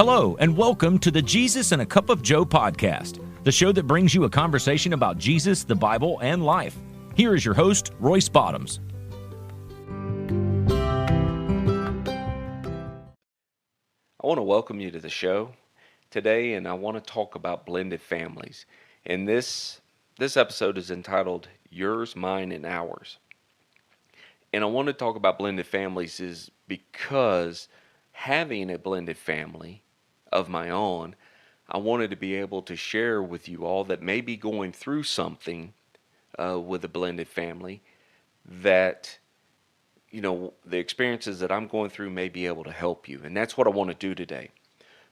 Hello, and welcome to the Jesus and a Cup of Joe podcast, the show that brings you a conversation about Jesus, the Bible, and life. Here is your host, Royce Bottoms. I want to welcome you to the show today, and I want to talk about blended families. And this episode is entitled Yours, Mine, and Ours. And I want to talk about blended families is because having a blended family of my own, I wanted to be able to share with you all that may be going through something with a blended family that the experiences that I'm going through may be able to help you. And that's what I want to do today.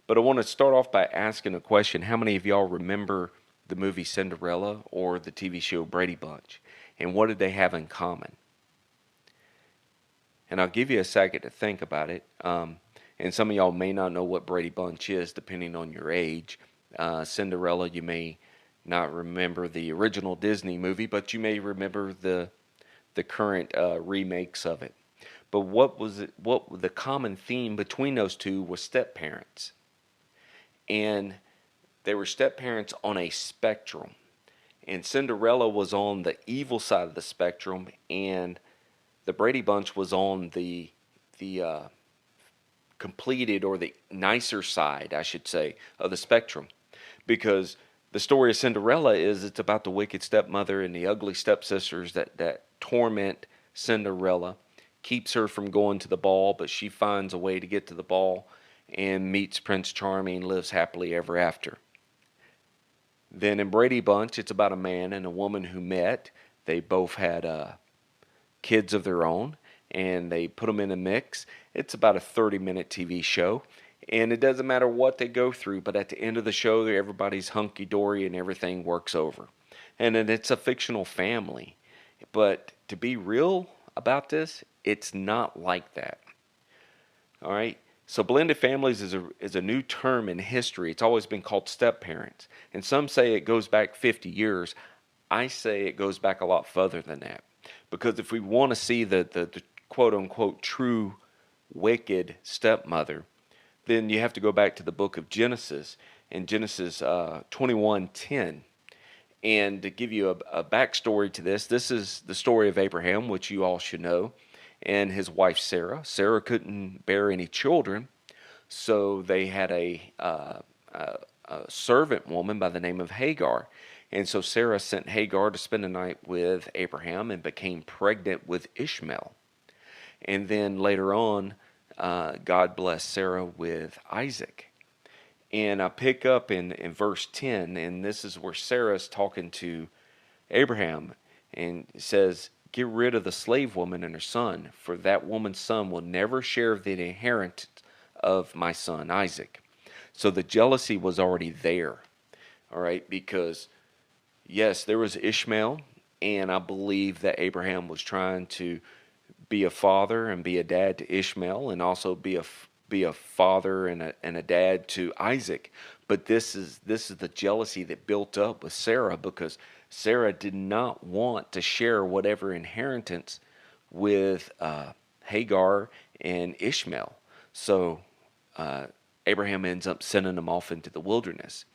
But I want to start off by asking a question. How many of y'all remember the movie Cinderella or the TV show Brady Bunch? And what did they have in common? And I'll give you a second to think about it. And some of y'all may not know what Brady Bunch is, depending on your age. Cinderella, you may not remember the original Disney movie, but you may remember the current remakes of it. But what the common theme between those two was step-parents. And they were step-parents on a spectrum. And Cinderella was on the evil side of the spectrum, and the Brady Bunch was on the completed, or the nicer side, I should say, of the spectrum. Because the story of Cinderella is it's about the wicked stepmother and the ugly stepsisters that torment Cinderella, keeps her from going to the ball, but she finds a way to get to the ball and meets Prince Charming, lives happily ever after. Then in Brady Bunch, it's about a man and a woman who met. They both had kids of their own, and they put them in a mix. It's about a 30-minute TV show, and it doesn't matter what they go through, but at the end of the show, everybody's hunky-dory and everything works over. And then it's a fictional family. But to be real about this, it's not like that. All right? So blended families is a new term in history. It's always been called step-parents. And some say it goes back 50 years. I say it goes back a lot further than that. Because if we want to see the quote-unquote true wicked stepmother, then you have to go back to the book of Genesis, in Genesis 21:10. And to give you a backstory to this is the story of Abraham, which you all should know, and his wife Sarah. Sarah couldn't bear any children, so they had a servant woman by the name of Hagar. And so Sarah sent Hagar to spend the night with Abraham and became pregnant with Ishmael. And then later on, God blessed Sarah with Isaac. And I pick up in verse 10, and this is where Sarah's talking to Abraham, and it says, "Get rid of the slave woman and her son, for that woman's son will never share the inheritance of my son Isaac." So the jealousy was already there, all right, because yes, there was Ishmael, and I believe that Abraham was trying to be a father and be a dad to Ishmael, and also be a father and a dad to Isaac. But this is the jealousy that built up with Sarah, because Sarah did not want to share whatever inheritance with Hagar and Ishmael. So Abraham ends up sending them off into the wilderness.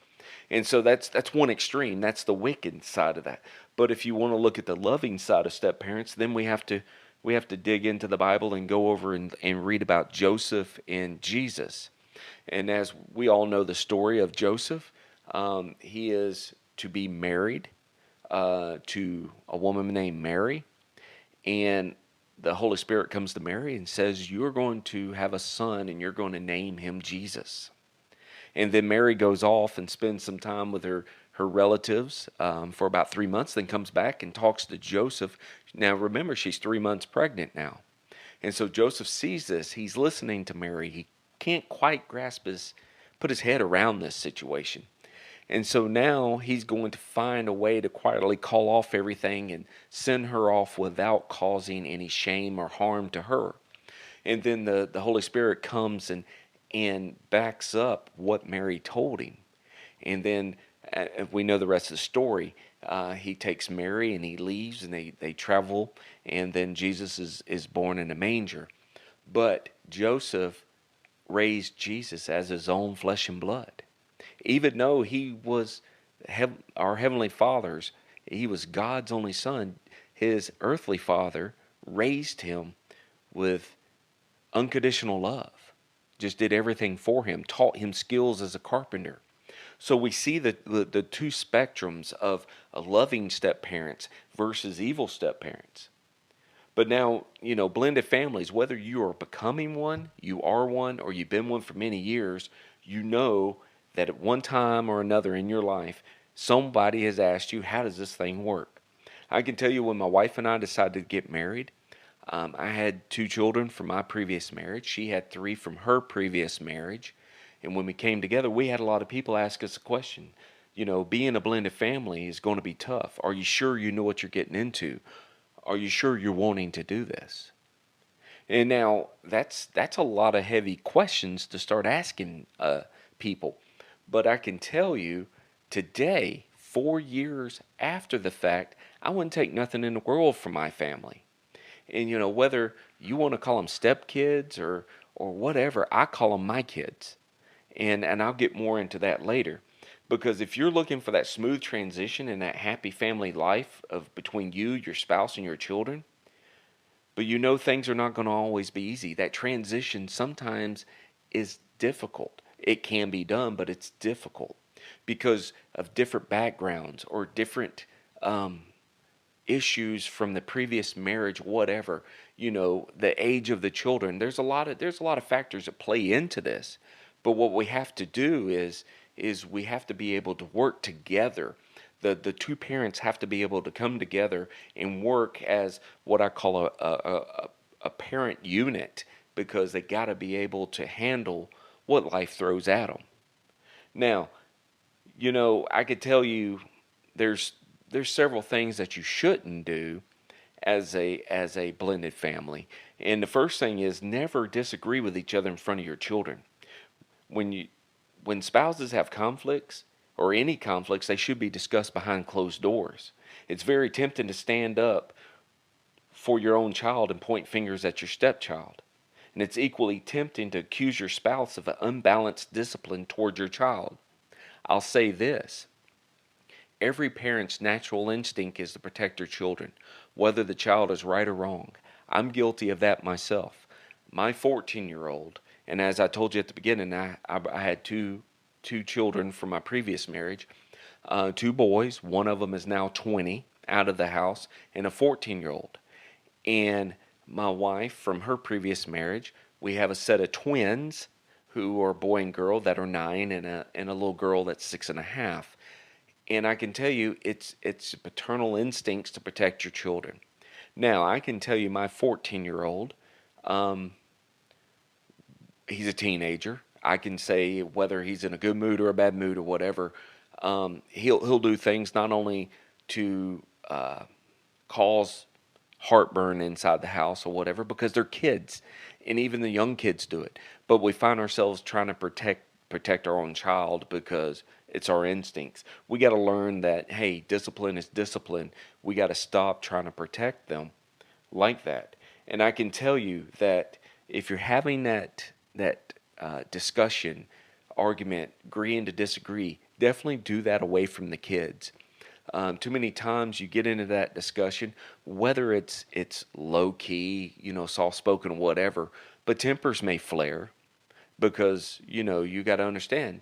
And so that's one extreme. That's the wicked side of that. But if you want to look at the loving side of step-parents, then we have to dig into the Bible and go over and read about Joseph and Jesus. And as we all know the story of Joseph, he is to be married to a woman named Mary. And the Holy Spirit comes to Mary and says, "You're going to have a son, and you're going to name him Jesus." And then Mary goes off and spends some time with her relatives for about 3 months, then comes back and talks to Joseph. Now remember, she's 3 months pregnant now. And so Joseph sees this. He's listening to Mary. He can't quite put his head around this situation. And so now he's going to find a way to quietly call off everything and send her off without causing any shame or harm to her. And then the Holy Spirit comes and backs up what Mary told him. And then we know the rest of the story. He takes Mary and he leaves, and they travel, and then Jesus is born in a manger. But Joseph raised Jesus as his own flesh and blood. Even though he was our Heavenly Father's, he was God's only Son, his earthly father raised him with unconditional love, just did everything for him, taught him skills as a carpenter. So we see the two spectrums of a loving step parents versus evil step parents. But now, blended families, whether you are becoming one, you are one, or you've been one for many years, you know that at one time or another in your life, somebody has asked you, how does this thing work? I can tell you when my wife and I decided to get married, I had 2 children from my previous marriage. She had 3 from her previous marriage. And when we came together, we had a lot of people ask us a question. Being a blended family is going to be tough. Are you sure you know what you're getting into? Are you sure you're wanting to do this? And now that's a lot of heavy questions to start asking people. But I can tell you today, 4 years after the fact, I wouldn't take nothing in the world from my family. And whether you want to call them stepkids or whatever, I call them my kids. And I'll get more into that later. Because if you're looking for that smooth transition and that happy family life of between you, your spouse, and your children, but things are not going to always be easy. That transition sometimes is difficult. It can be done, but it's difficult because of different backgrounds or different issues from the previous marriage, whatever. The age of the children. There's a lot of factors that play into this. But what we have to do is we have to be able to work together. The two parents have to be able to come together and work as what I call a parent unit, because they got to be able to handle what life throws at them. Now, I could tell you there's several things that you shouldn't do as a blended family. And the first thing is never disagree with each other in front of your children. When spouses have conflicts or any conflicts, they should be discussed behind closed doors. It's very tempting to stand up for your own child and point fingers at your stepchild. And it's equally tempting to accuse your spouse of an unbalanced discipline toward your child. I'll say this. Every parent's natural instinct is to protect their children, whether the child is right or wrong. I'm guilty of that myself. My 14-year-old, and as I told you at the beginning, I had two children from my previous marriage, 2 boys. One of them is now 20, out of the house, and a 14-year-old. And my wife from her previous marriage, we have a set of twins who are boy and girl that are 9, and a little girl that's 6.5. And I can tell you, it's paternal instincts to protect your children. Now, I can tell you my 14-year-old, he's a teenager. I can say whether he's in a good mood or a bad mood or whatever, he'll do things not only to cause heartburn inside the house or whatever, because they're kids, and even the young kids do it. But we find ourselves trying to protect our own child because it's our instincts. We got to learn that, hey, discipline is discipline. We got to stop trying to protect them like that. And I can tell you that if you're having that discussion, argument, agreeing to disagree, definitely do that away from the kids. Too many times you get into that discussion, whether it's low key, soft spoken, whatever, but tempers may flare because you got to understand,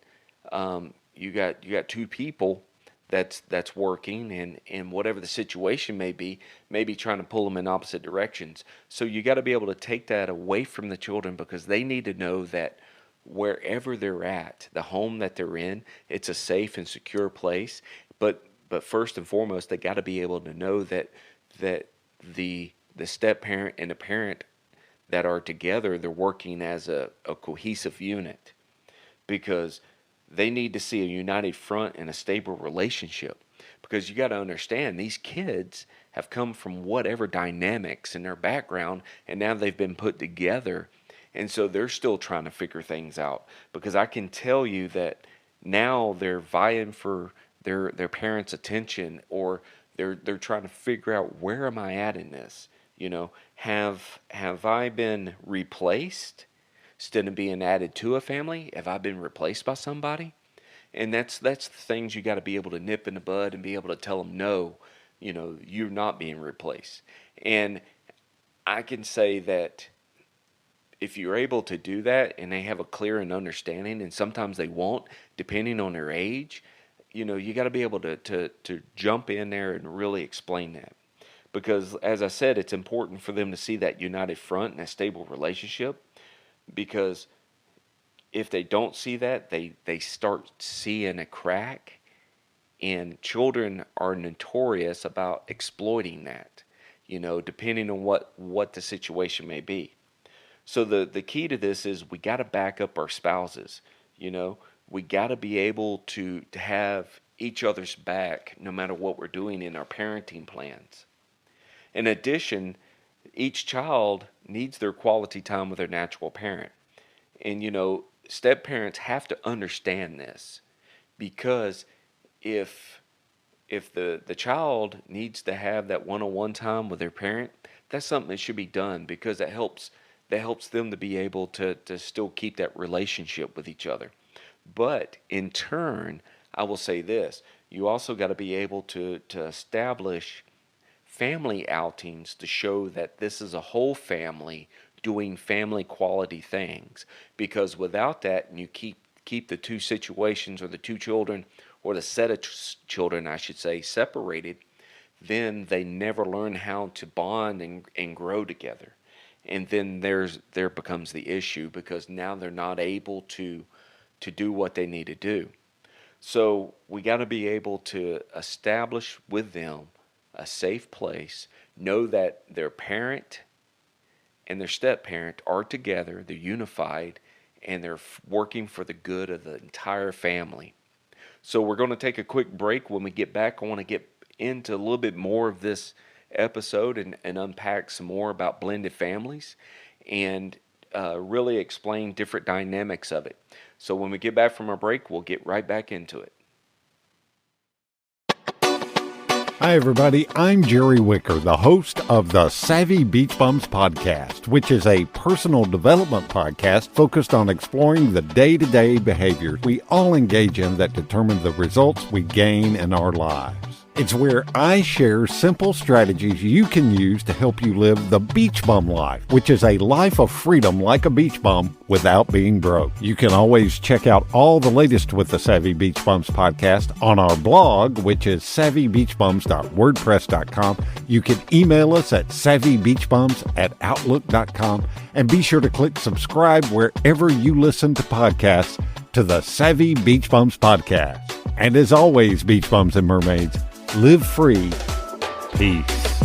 you got 2 people that's working, and whatever the situation may be, maybe trying to pull them in opposite directions. So you got to be able to take that away from the children, because they need to know that wherever they're at, the home that they're in, it's a safe and secure place. But first and foremost, they got to be able to know that the step parent and the parent that are together, they're working as a cohesive unit, because they need to see a united front and a stable relationship. Because you got to understand, these kids have come from whatever dynamics in their background, and now they've been put together, and so they're still trying to figure things out. Because I can tell you that now they're vying for their parents' attention, or they're trying to figure out, where am I at in this? Have I been replaced? instead of being added to a family? Have I been replaced by somebody? And that's the things you got to be able to nip in the bud and be able to tell them no, you're not being replaced. And I can say that if you're able to do that and they have a clear and understanding, and sometimes they won't, depending on their age, you got to be able to jump in there and really explain that. Because as I said, it's important for them to see that united front and a stable relationship, because if they don't see that, they start seeing a crack, and children are notorious about exploiting that, depending on what the situation may be. So the key to this is we got to back up our spouses. We got to be able to have each other's back no matter what we're doing in our parenting plans. In addition, each child needs their quality time with their natural parent. And step parents have to understand this, because if the child needs to have that one-on-one time with their parent, that's something that should be done, because that helps them to be able to still keep that relationship with each other. But in turn, I will say this: you also got to be able to establish family outings to show that this is a whole family doing family quality things. Because without that, and you keep the two situations, or the two children, or the set of children, I should say, separated, then they never learn how to bond and grow together. And then there becomes the issue, because now they're not able to do what they need to do. So we got to be able to establish with them a safe place, know that their parent and their step parent are together, they're unified, and they're working for the good of the entire family. So we're going to take a quick break. When we get back, I want to get into a little bit more of this episode and unpack some more about blended families, and really explain different dynamics of it. So when we get back from our break, we'll get right back into it. Hi, everybody. I'm Jerry Wicker, the host of the Savvy Beach Bums podcast, which is a personal development podcast focused on exploring the day-to-day behaviors we all engage in that determine the results we gain in our lives. It's where I share simple strategies you can use to help you live the beach bum life, which is a life of freedom like a beach bum without being broke. You can always check out all the latest with the Savvy Beach Bums podcast on our blog, which is savvybeachbums.wordpress.com. You can email us at savvybeachbums@outlook.com, and be sure to click subscribe wherever you listen to podcasts to the Savvy Beach Bums podcast. And as always, beach bums and mermaids, live free. Peace.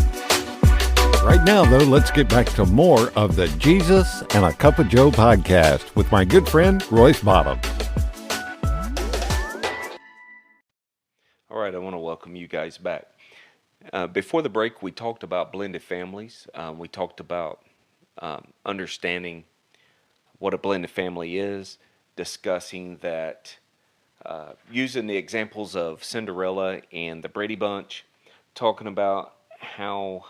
Right now, though, let's get back to more of the Jesus and a Cup of Joe podcast with my good friend, Royce Bottom. All right, I want to welcome you guys back. Before the break, we talked about blended families. We talked about understanding what a blended family is, discussing that, using the examples of Cinderella and the Brady Bunch, talking about how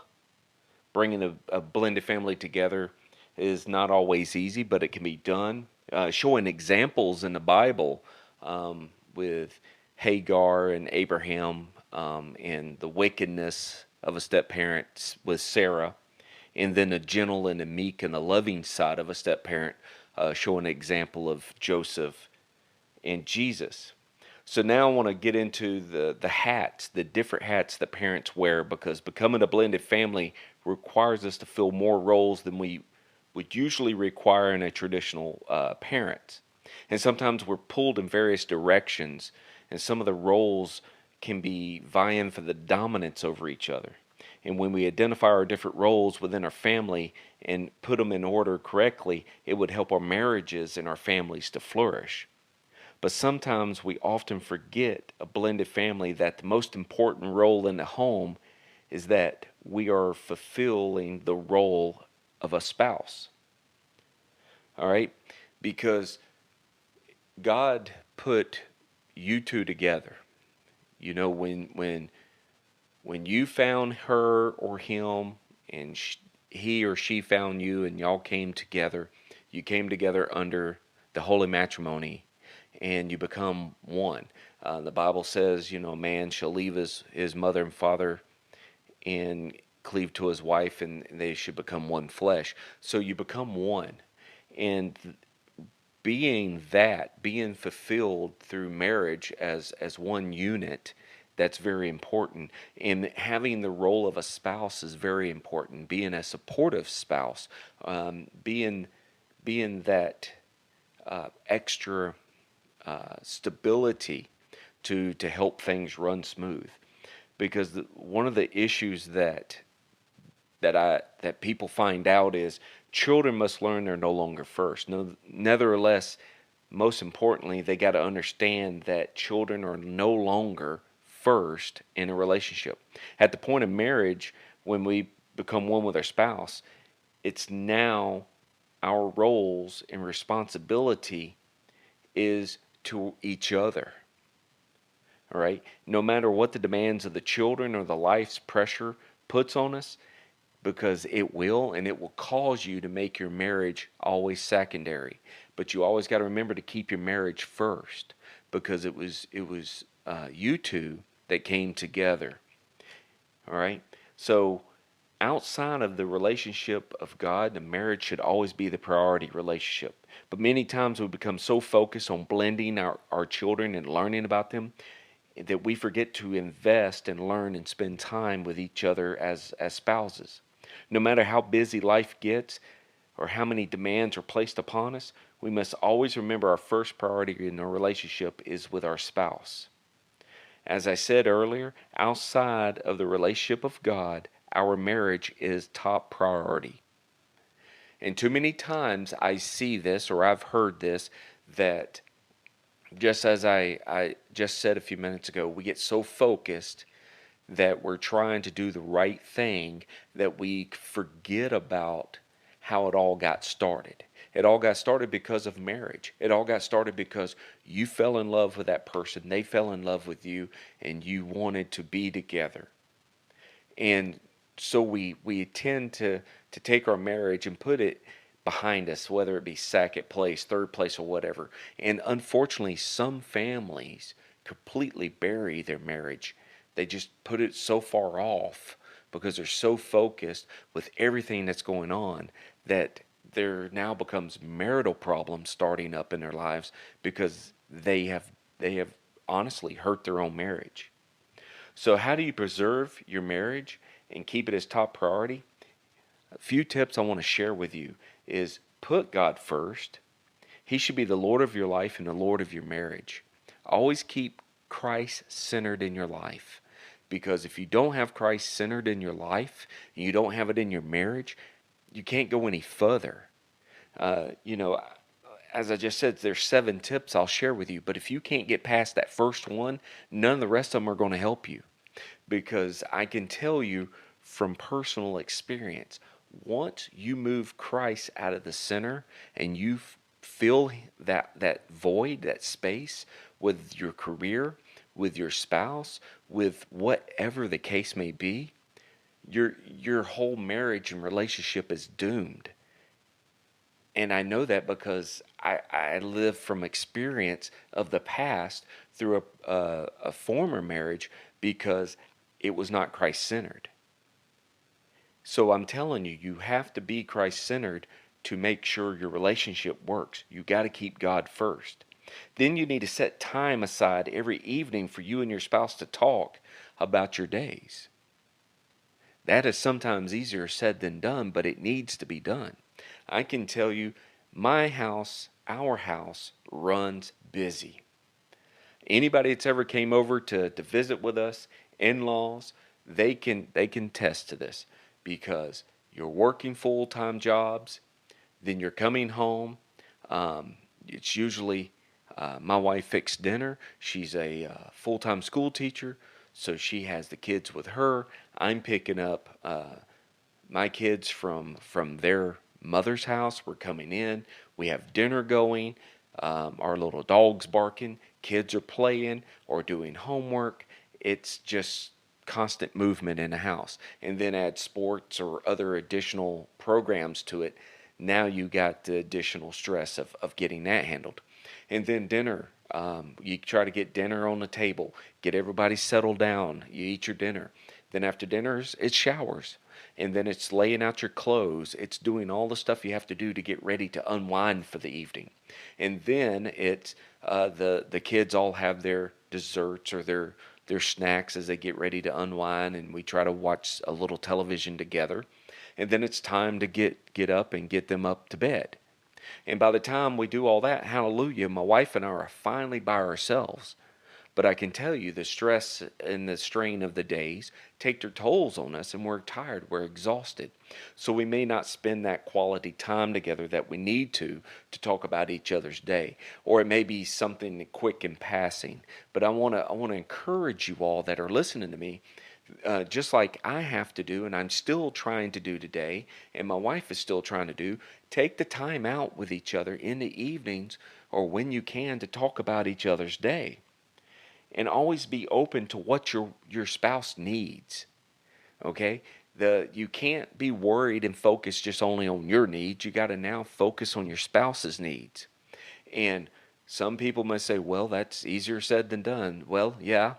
bringing a blended family together is not always easy, but it can be done. Showing examples in the Bible with Hagar and Abraham, and the wickedness of a step-parent with Sarah, and then a gentle and a meek and a loving side of a step-parent, showing an example of Joseph and Jesus. So now I want to get into the hats, the different hats that parents wear, because becoming a blended family requires us to fill more roles than we would usually require in a traditional parent. And sometimes we're pulled in various directions, and some of the roles can be vying for the dominance over each other. And when we identify our different roles within our family and put them in order correctly, it would help our marriages and our families to flourish. But sometimes we often forget, a blended family, that the most important role in the home is that we are fulfilling the role of a spouse. All right? Because God put you two together. When you found her or him, and he or she found you, and y'all came together, You came together under the holy matrimony, and you become one. The Bible says, a man shall leave his mother and father and cleave to his wife, and they should become one flesh. So you become one. And being fulfilled through marriage as one unit, that's very important. And having the role of a spouse is very important. Being a supportive spouse, being that extra stability to help things run smooth. Because one of the issues that people find out is children must learn they're no longer first. No, nevertheless, most importantly, they got to understand that children are no longer first in a relationship. At the point of marriage, when we become one with our spouse, it's now our roles and responsibility is to each other. All right? No matter what the demands of the children or the life's pressure puts on us, because it will, and it will cause you to make your marriage always secondary. But you always got to remember to keep your marriage first, because it was you two that came together. All right? So outside of the relationship of God, the marriage should always be the priority relationship. But many times we become so focused on blending our children and learning about them that we forget to invest and learn and spend time with each other as spouses. No matter how busy life gets or how many demands are placed upon us, we must always remember our first priority in our relationship is with our spouse. As I said earlier, outside of the relationship of God, our marriage is top priority. And too many times I see this, or I've heard this, that just as I just said a few minutes ago, we get so focused that we're trying to do the right thing that we forget about how it all got started. It all got started because of marriage. It all got started because you fell in love with that person, they fell in love with you, and you wanted to be together. And so we tend to take our marriage and put it behind us, whether it be second place, third place, or whatever. And unfortunately, some families completely bury their marriage. They just put it so far off because they're so focused with everything that's going on that there now becomes marital problems starting up in their lives because they have honestly hurt their own marriage. So how do you preserve your marriage and keep it as top priority? A few tips I want to share with you is put God first. He should be the Lord of your life and the Lord of your marriage. Always keep Christ centered in your life. Because if you don't have Christ centered in your life, and you don't have it in your marriage, you can't go any further. As I just said, there's 7 tips I'll share with you. But if you can't get past that first one, none of the rest of them are going to help you. Because I can tell you from personal experience, once you move Christ out of the center and you fill that void, that space with your career, with your spouse, with whatever the case may be, your whole marriage and relationship is doomed. And I know that because I live from experience of the past through a former marriage because it was not Christ-centered. So I'm telling you, you have to be Christ-centered to make sure your relationship works. You got to keep God first. Then you need to set time aside every evening for you and your spouse to talk about your days. That is sometimes easier said than done, but it needs to be done. I can tell you, my house, our house, runs busy. Anybody that's ever came over to visit with us, in-laws, they can attest to this because you're working full-time jobs, then you're coming home. It's usually my wife fixed dinner. She's a full-time school teacher, so she has the kids with her. I'm picking up my kids from their mother's house. We're coming in. We have dinner going. Our little dog's barking. Kids are playing or doing homework. It's just constant movement in the house. And then add sports or other additional programs to it. Now you got the additional stress of getting that handled. And then dinner. You try to get dinner on the table, get everybody settled down. You eat your dinner. Then after dinners, it's showers. And then it's laying out your clothes. It's doing all the stuff you have to do to get ready to unwind for the evening. And then it's the kids all have their desserts or their snacks as they get ready to unwind, and we try to watch a little television together. And then it's time to get up and get them up to bed. And by the time we do all that, hallelujah, my wife and I are finally by ourselves. But I can tell you the stress and the strain of the days take their tolls on us, and we're tired, we're exhausted. So we may not spend that quality time together that we need to talk about each other's day. Or it may be something quick in passing. But I want to encourage you all that are listening to me, just like I have to do, and I'm still trying to do today, and my wife is still trying to do, take the time out with each other in the evenings or when you can to talk about each other's day. And always be open to what your spouse needs. Okay? You can't be worried and focused just only on your needs. You got to now focus on your spouse's needs. And some people may say, well, that's easier said than done. Well, yeah,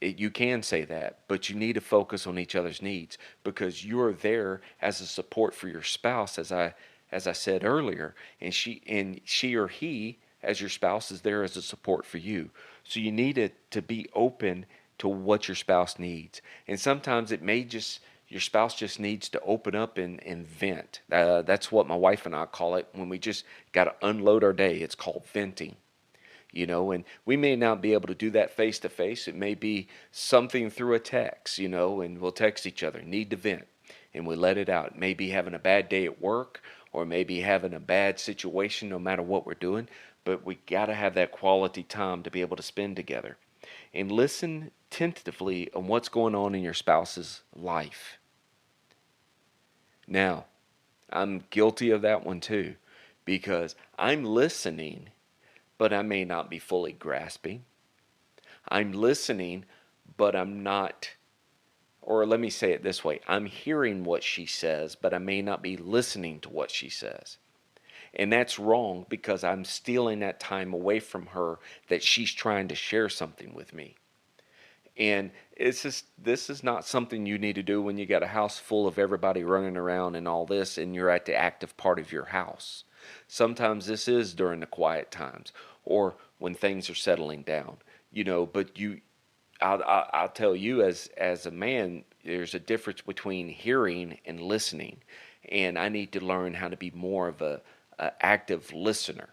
you can say that, but you need to focus on each other's needs, because you're there as a support for your spouse, as I said earlier, and she or he as your spouse is there as a support for you. So you need to be open to what your spouse needs. And sometimes it may just, your spouse just needs to open up and vent. That's what my wife and I call it when we just got to unload our day. It's called venting. And we may not be able to do that face to face. It may be something through a text, and we'll text each other, need to vent, and we let it out. Maybe having a bad day at work, or maybe having a bad situation, no matter what we're doing, but we got to have that quality time to be able to spend together. And listen tentatively on what's going on in your spouse's life. Now, I'm guilty of that one too, because I'm listening, but I may not be fully grasping. I'm listening, but I'm not, or let me say it this way, I'm hearing what she says, but I may not be listening to what she says. And that's wrong, because I'm stealing that time away from her that she's trying to share something with me. And this is not something you need to do when you got a house full of everybody running around and all this, and you're at the active part of your house. Sometimes this is during the quiet times or when things are settling down, but I'll tell you, as a man, there's a difference between hearing and listening. And I need to learn how to be more of a active listener.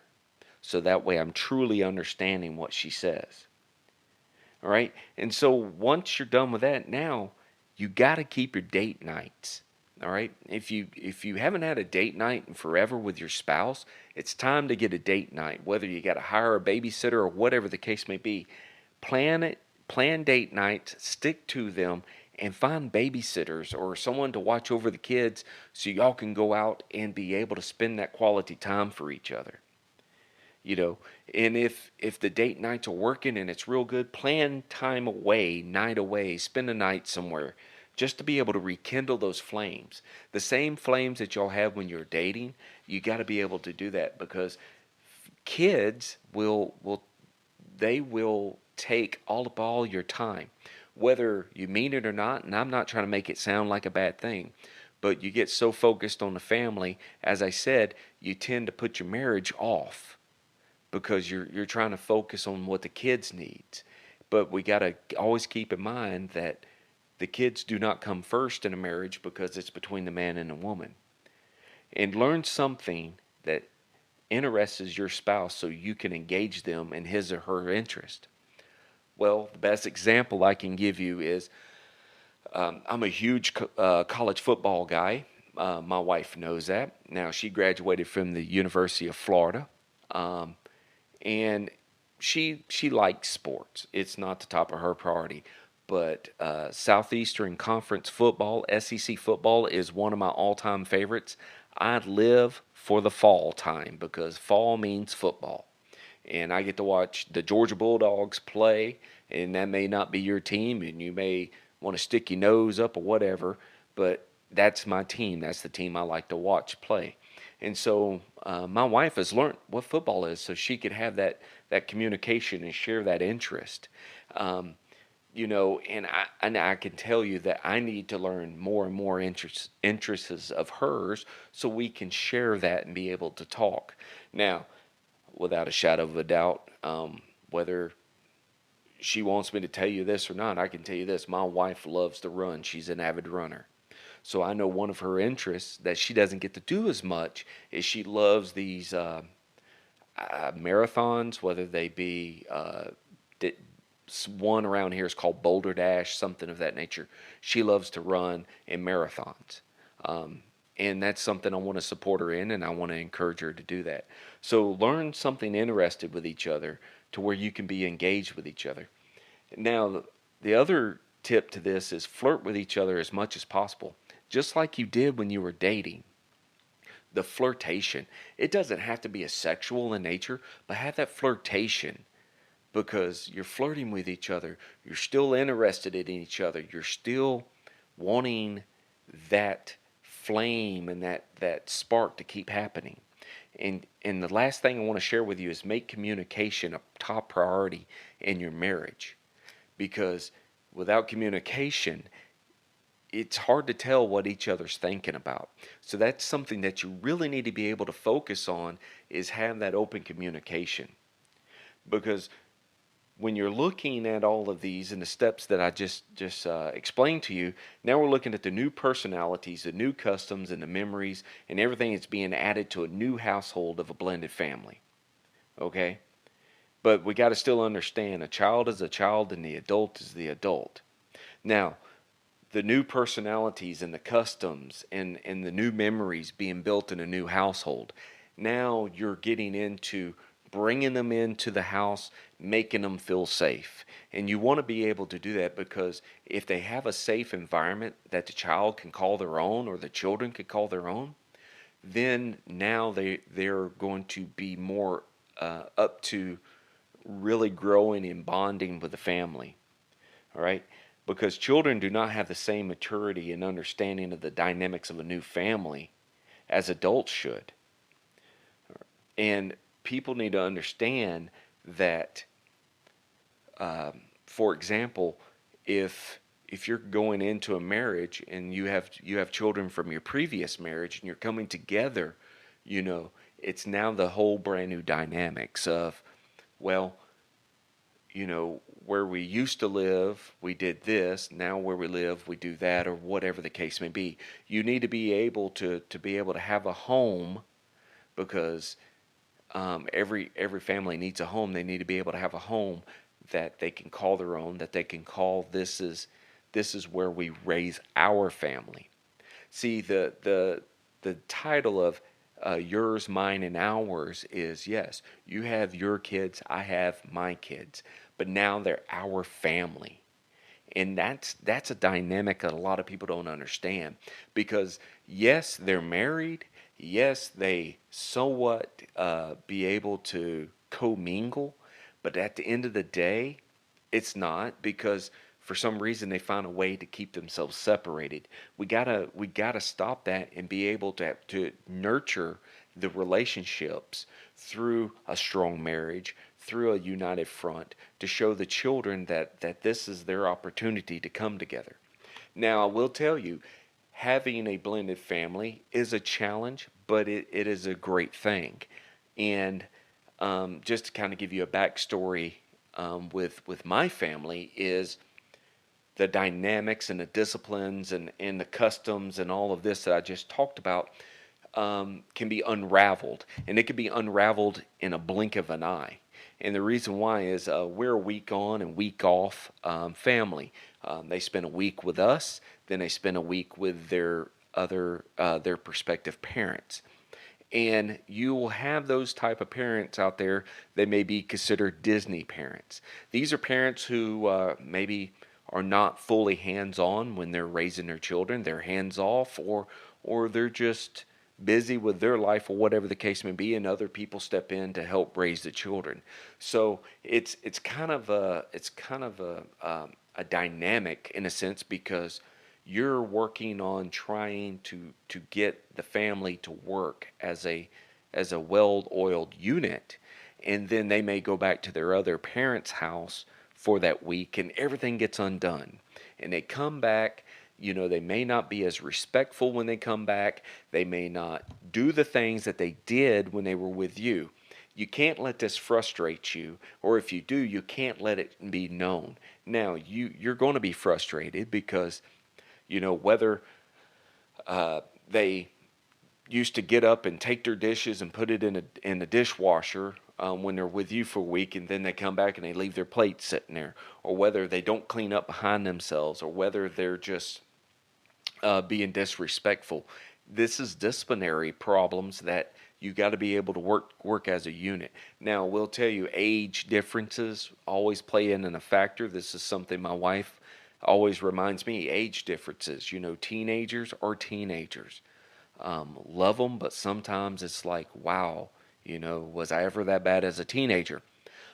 So that way I'm truly understanding what she says. All right. And so once you're done with that, now you got to keep your date nights. All right. If you haven't had a date night in forever with your spouse, it's time to get a date night. Whether you got to hire a babysitter or whatever the case may be, plan it. Plan date nights. Stick to them. And find babysitters or someone to watch over the kids so y'all can go out and be able to spend that quality time for each other. And if the date nights are working and it's real good, plan time away, night away, spend a night somewhere just to be able to rekindle those flames. The same flames that y'all have when you're dating, you got to be able to do that, because kids will take all your time, whether you mean it or not. And I'm not trying to make it sound like a bad thing, but you get so focused on the family, as I said, you tend to put your marriage off because you're trying to focus on what the kids need. But we got to always keep in mind that the kids do not come first in a marriage, because it's between the man and the woman. And learn something that interests your spouse so you can engage them in his or her interest. Well, the best example I can give you is I'm a huge college football guy. My wife knows that. Now, she graduated from the University of Florida, and she likes sports. It's not the top of her priority. But Southeastern Conference football, SEC football, is one of my all-time favorites. I live for the fall time, because fall means football. And I get to watch the Georgia Bulldogs play, and that may not be your team, and you may want to stick your nose up or whatever, but that's my team. That's the team I like to watch play. And so my wife has learned what football is so she could have that communication and share that interest. Um, and I can tell you that I need to learn more and more interests of hers so we can share that and be able to talk. Now, without a shadow of a doubt, whether she wants me to tell you this or not, I can tell you this. My wife loves to run. She's an avid runner. So I know one of her interests that she doesn't get to do as much is she loves these marathons, whether they be one around here is called Boulder Dash, something of that nature. She loves to run in marathons. And that's something I want to support her in, and I want to encourage her to do that. So learn something interested with each other to where you can be engaged with each other. Now, the other tip to this is flirt with each other as much as possible, just like you did when you were dating. The flirtation, it doesn't have to be a sexual in nature, but have that flirtation because you're flirting with each other. You're still interested in each other. You're still wanting that flame and that spark to keep happening. And the last thing I want to share with you is make communication a top priority in your marriage. Because without communication, it's hard to tell what each other's thinking about. So that's something that you really need to be able to focus on is have that open communication. Because when you're looking at all of these and the steps that I just explained to you, now we're looking at the new personalities, the new customs, and the memories, and everything that's being added to a new household of a blended family. Okay? But we got to still understand a child is a child and the adult is the adult. Now, the new personalities and the customs and the new memories being built in a new household, now you're getting into bringing them into the house, making them feel safe. And you want to be able to do that because if they have a safe environment that the child can call their own or the children can call their own, then now they're going to be more up to really growing and bonding with the family. All right? Because children do not have the same maturity and understanding of the dynamics of a new family as adults should. And people need to understand that, for example, if you're going into a marriage and you have children from your previous marriage and you're coming together, it's now the whole brand new dynamics of, well, where we used to live, we did this. Now where we live, we do that, or whatever the case may be. You need to be able to have a home because every family needs a home. They need to be able to have a home that they can call their own, that they can call this is where we raise our family. See, the title of yours, mine, and ours is, yes, you have your kids, I have my kids, but now they're our family. And that's a dynamic that a lot of people don't understand because, yes, they're married. Yes, they somewhat be able to commingle, but at the end of the day, it's not because for some reason they find a way to keep themselves separated. We gotta stop that and be able to nurture the relationships through a strong marriage, through a united front, to show the children that this is their opportunity to come together. Now, I will tell you, having a blended family is a challenge, but it is a great thing. And just to kind of give you a backstory with my family is the dynamics and the disciplines and the customs and all of this that I just talked about can be unraveled. And it can be unraveled in a blink of an eye. And the reason why is we're a week on and week off family. They spend a week with us, then they spend a week with their prospective parents. And you will have those type of parents out there that may be considered Disney parents. These are parents who maybe are not fully hands-on when they're raising their children. They're hands-off or they're just busy with their life or whatever the case may be, and other people step in to help raise the children. So it's kind of a dynamic in a sense because you're working on trying to get the family to work as a well-oiled unit, and then they may go back to their other parents' house for that week and everything gets undone. And they come back, they may not be as respectful when they come back. They may not do the things that they did when they were with you. You can't let this frustrate you, or if you do, you can't let it be known. Now, you're going to be frustrated because, whether they used to get up and take their dishes and put it in the dishwasher when they're with you for a week, and then they come back and they leave their plates sitting there, or whether they don't clean up behind themselves, or whether they're just being disrespectful. This is disciplinary problems that you got to be able to work as a unit. Now, we'll tell you, age differences always play in a factor. This is something my wife always reminds me. Age differences. Teenagers are teenagers. Love them, but sometimes it's like, wow, was I ever that bad as a teenager?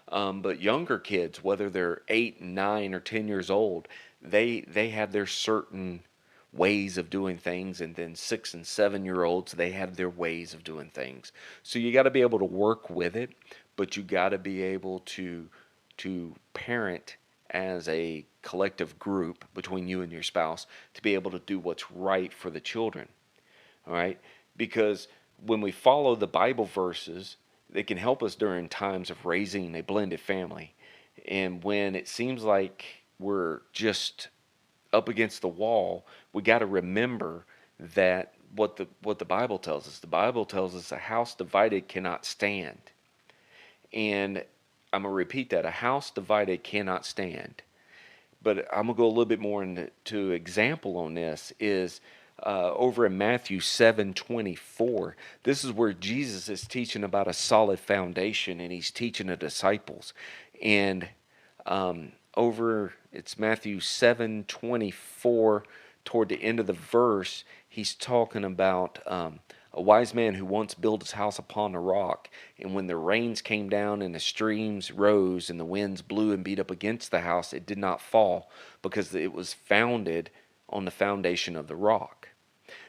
But younger kids, whether they're 8, 9, or 10 years old, they have their certain ways of doing things, and then 6 and 7 year olds, they have their ways of doing things. So you got to be able to work with it, but you got to be able to parent as a collective group between you and your spouse to be able to do what's right for the children. All right? Because when we follow the Bible verses, they can help us during times of raising a blended family. And when it seems like we're just up against the wall, we got to remember that what the Bible tells us. The Bible tells us a house divided cannot stand. And I'm going to repeat that. A house divided cannot stand. But I'm going to go a little bit more into example on this is over in Matthew 7:24. This is where Jesus is teaching about a solid foundation, and he's teaching the disciples. And it's Matthew 7:24, toward the end of the verse, he's talking about a wise man who once built his house upon a rock, and when the rains came down and the streams rose and the winds blew and beat up against the house, it did not fall because it was founded on the foundation of the rock.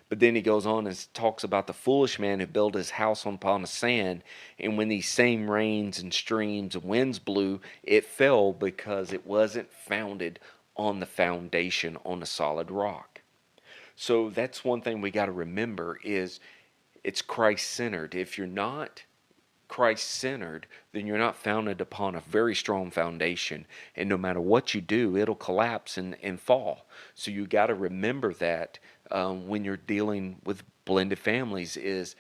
But then he goes on and talks about the foolish man who built his house upon the sand, and when these same rains and streams and winds blew, it fell because it wasn't founded on the foundation on a solid rock. So that's one thing we got to remember is it's Christ-centered. If you're not Christ-centered, then you're not founded upon a very strong foundation. And no matter what you do, it'll collapse and fall. So you got to remember that when you're dealing with blended families is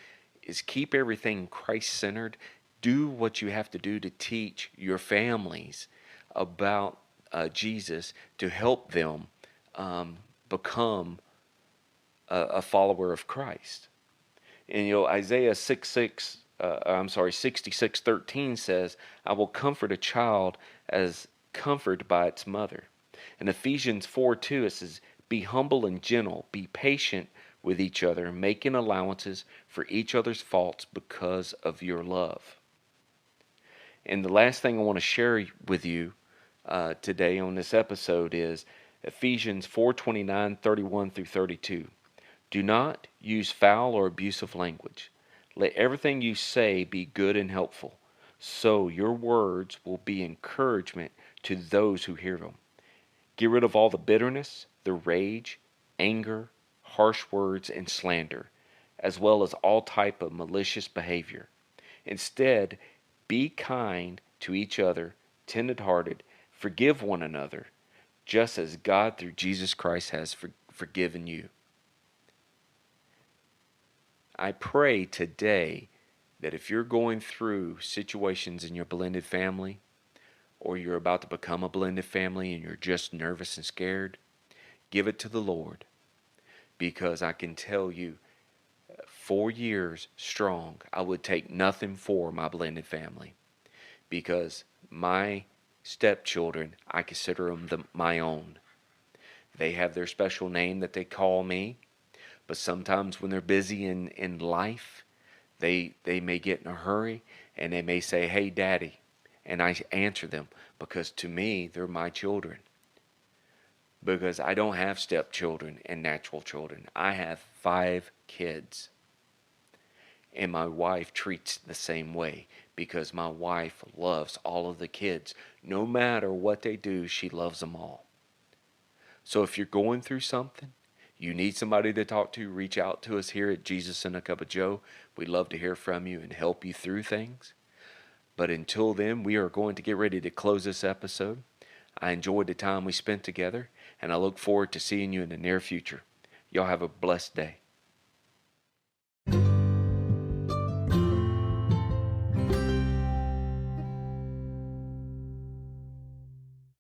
keep everything Christ-centered. Do what you have to do to teach your families about Jesus to help them become a follower of Christ. And Isaiah 66:13 says, I will comfort a child as comforted by its mother. In Ephesians 4:2 it says, be humble and gentle, be patient with each other, making allowances for each other's faults because of your love. And the last thing I want to share with you today on this episode is Ephesians 4:29-31-32. Do not use foul or abusive language. Let everything you say be good and helpful, so your words will be encouragement to those who hear them. Get rid of all the bitterness, the rage, anger, harsh words, and slander, as well as all type of malicious behavior. Instead, be kind to each other, tender-hearted, forgive one another, just as God through Jesus Christ has forgiven you. I pray today that if you're going through situations in your blended family, or you're about to become a blended family and you're just nervous and scared, give it to the Lord. Because I can tell you, 4 years strong, I would take nothing for my blended family. Because my stepchildren, I consider them my own. They have their special name that they call me. But sometimes when they're busy in life, they may get in a hurry and they may say, hey, Daddy. And I answer them because to me, they're my children. because I don't have stepchildren and natural children. I have 5 kids. And my wife treats the same way because my wife loves all of the kids. No matter what they do, she loves them all. So if you're going through something, you need somebody to talk to, reach out to us here at Jesus and a Cup of Joe. We'd love to hear from you and help you through things. But until then, we are going to get ready to close this episode. I enjoyed the time we spent together, and I look forward to seeing you in the near future. Y'all have a blessed day.